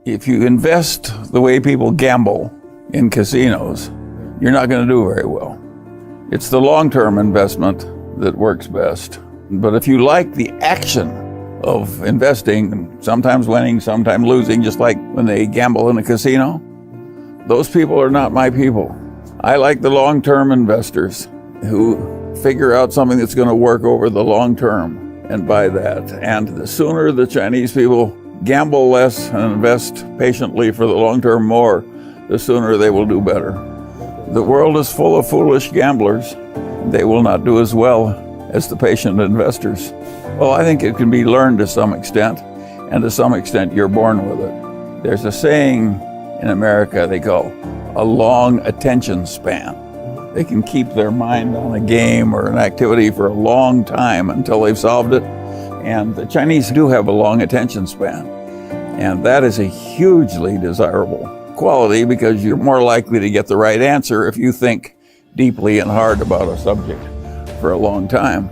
If you invest the way people gamble in casinos, you're not going to do very well. It's the long-term investment that works best. But if you like the action of investing, sometimes winning, sometimes losing, just like when they gamble in a casino, those people are not my people. I like the long-term investors who figure out something that's going to work over the long term and buy that. And the sooner the Chinese people gamble less and invest patiently for the long term more, the sooner they will do better. The world is full of foolish gamblers. They will not do as well as the patient investors. Well, I think it can be learned to some extent, and to some extent you're born with it. There's a saying in America they call a long attention span. They can keep their mind on a game or an activity for a long time until they've solved it. And the Chinese do have a long attention span. And that is a hugely desirable quality because you're more likely to get the right answer if you think deeply and hard about a subject for a long time.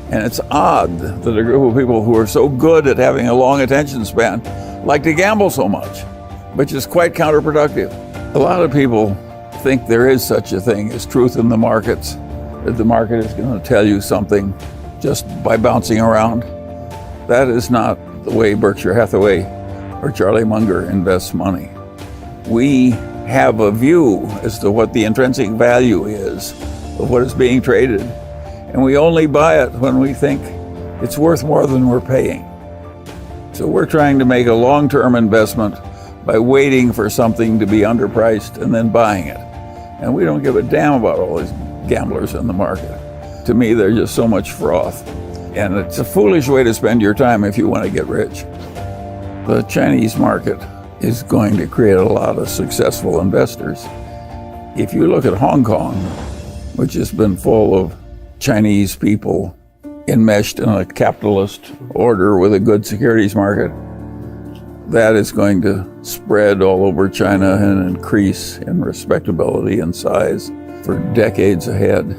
And it's odd that a group of people who are so good at having a long attention span like to gamble so much, which is quite counterproductive. A lot of people think there is such a thing as truth in the markets, that the market is going to tell you something just by bouncing around. That is not the way Berkshire Hathaway or Charlie Munger invests money. We have a view as to what the intrinsic value is of what is being traded, and we only buy it when we think it's worth more than we're paying. So we're trying to make a long-term investment by waiting for something to be underpriced and then buying it. And we don't give a damn about all these gamblers in the market. To me, they're just so much froth. And it's a foolish way to spend your time if you want to get rich. The Chinese market is going to create a lot of successful investors. If you look at Hong Kong, which has been full of Chinese people enmeshed in a capitalist order with a good securities market, that is going to spread all over China and increase in respectability and size for decades ahead.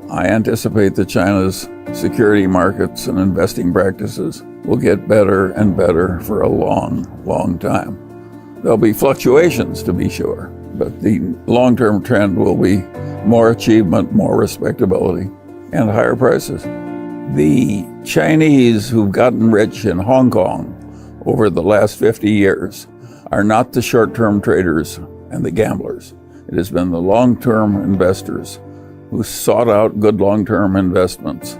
I anticipate that China's security markets and investing practices will get better and better for a long, long time. There'll be fluctuations, to be sure, but the long-term trend will be more achievement, more respectability, and higher prices. The Chinese who've gotten rich in Hong Kong over the last 50 years are not the short-term traders and the gamblers. It has been the long-term investors who sought out good long-term investments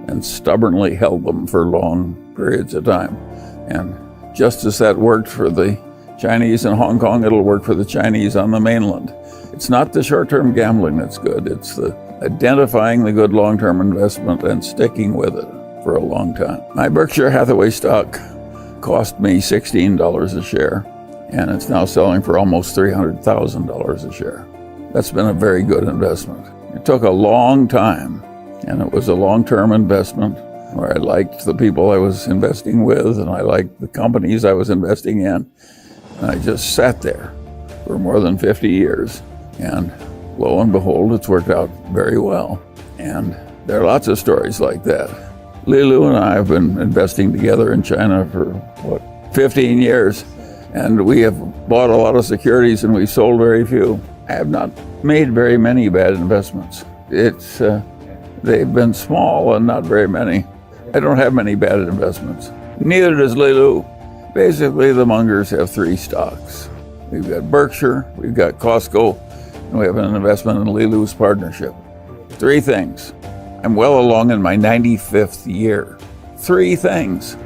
and stubbornly held them for long periods of time. And just as that worked for the Chinese in Hong Kong, it'll work for the Chinese on the mainland. It's not the short-term gambling that's good, it's the identifying the good long-term investment and sticking with it for a long time. My Berkshire Hathaway stock cost me $16 a share, and it's now selling for almost $300,000 a share. That's been a very good investment. It took a long time, and it was a long-term investment where I liked the people I was investing with, and I liked the companies I was investing in, and I just sat there for more than 50 years, and lo and behold, it's worked out very well. And there are lots of stories like that. Lilu and I have been investing together in China for, 15 years, and we have bought a lot of securities and we sold very few. I have not made very many bad investments. They've been small and not very many. I don't have many bad investments. Neither does Lilu. Basically, the Mungers have three stocks. We've got Berkshire, we've got Costco, and we have an investment in Lilu's partnership. Three things. I'm well along in my 95th year. Three things.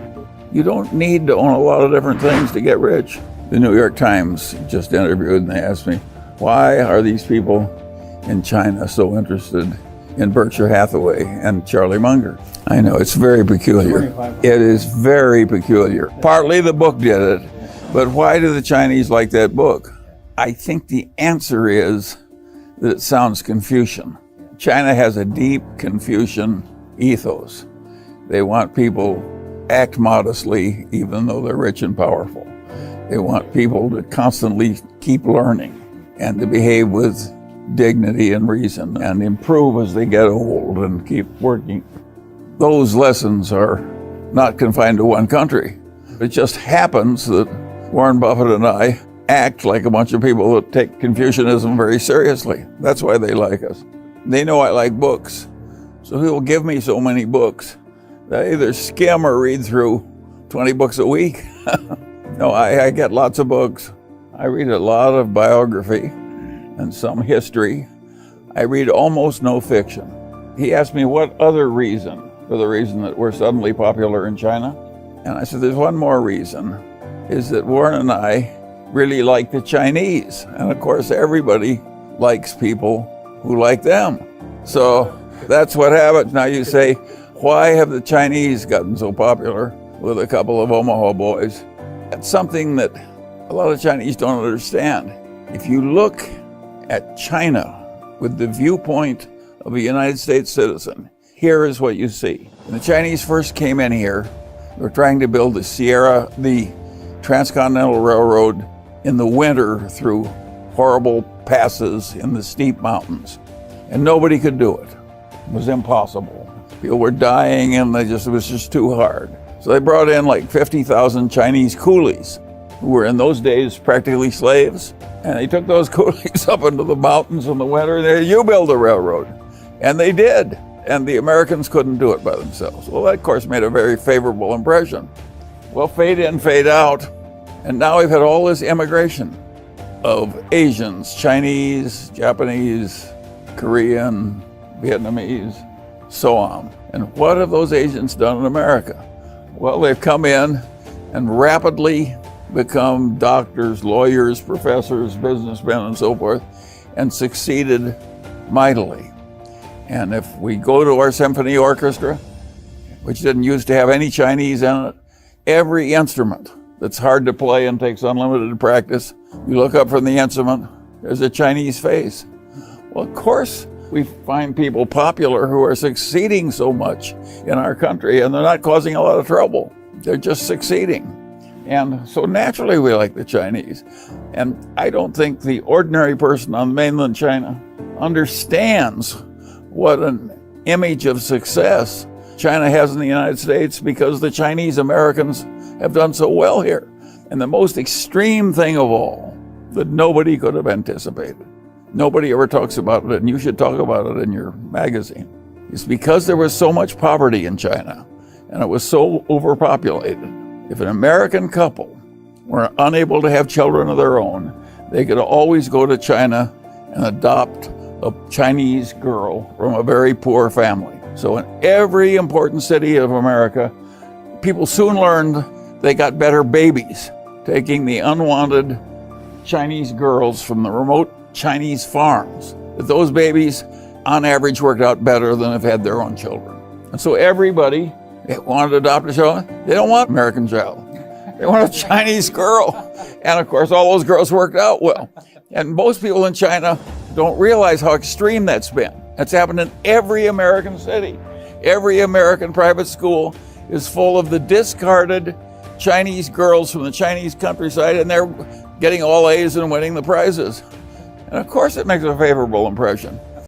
You don't need to own a lot of different things to get rich. The New York Times just interviewed and they asked me, why are these people in China so interested in Berkshire Hathaway and Charlie Munger? I know, it's very peculiar. It is very peculiar. Partly the book did it, but why do the Chinese like that book? I think the answer is that it sounds Confucian. China has a deep Confucian ethos. They want people to act modestly even though they're rich and powerful. They want people to constantly keep learning and to behave with dignity and reason and improve as they get old and keep working. Those lessons are not confined to one country. It just happens that Warren Buffett and I act like a bunch of people that take Confucianism very seriously. That's why they like us. They know I like books, so he will give me so many books that I either skim or read through 20 books a week. No, I get lots of books. I read a lot of biography and some history. I read almost no fiction. He asked me what other reason for the reason that we're suddenly popular in China. And I said, there's one more reason, is that Warren and I really like the Chinese. And of course, everybody likes people who like them. So that's what happens. Now you say, why have the Chinese gotten so popular with a couple of Omaha boys? That's something that a lot of Chinese don't understand. If you look at China with the viewpoint of a United States citizen, here is what you see. When the Chinese first came in here, they were trying to build the Transcontinental Railroad in the winter through horrible passes in the steep mountains. And nobody could do it. It was impossible. People were dying and it was just too hard. So they brought in like 50,000 Chinese coolies, who were in those days practically slaves. And they took those coolies up into the mountains in the winter and they said, you build a railroad. And they did. And the Americans couldn't do it by themselves. Well, that of course made a very favorable impression. Well, fade in, fade out. And now we've had all this immigration of Asians, Chinese, Japanese, Korean, Vietnamese, so on. And what have those Asians done in America? Well, they've come in and rapidly become doctors, lawyers, professors, businessmen, and so forth, and succeeded mightily. And if we go to our symphony orchestra, which didn't used to have any Chinese in it, every instrument that's hard to play and takes unlimited practice, you look up from the instrument, there's a Chinese face. Well, of course, we find people popular who are succeeding so much in our country, and they're not causing a lot of trouble. They're just succeeding. And so naturally we like the Chinese. And I don't think the ordinary person on mainland China understands what an image of success China has in the United States, because the Chinese Americans have done so well here. And the most extreme thing of all that nobody could have anticipated, nobody ever talks about it, and you should talk about it in your magazine, is because there was so much poverty in China and it was so overpopulated. If an American couple were unable to have children of their own, they could always go to China and adopt a Chinese girl from a very poor family. So in every important city of America, people soon learned they got better babies, taking the unwanted Chinese girls from the remote Chinese farms. That those babies, on average, worked out better than if had their own children. And so everybody wanted to adopt a child. They don't want an American child. They want a Chinese girl. And of course, all those girls worked out well. And most people in China don't realize how extreme that's been. That's happened in every American city. Every American private school is full of the discarded Chinese girls from the Chinese countryside, and they're getting all A's and winning the prizes. And of course it makes a favorable impression.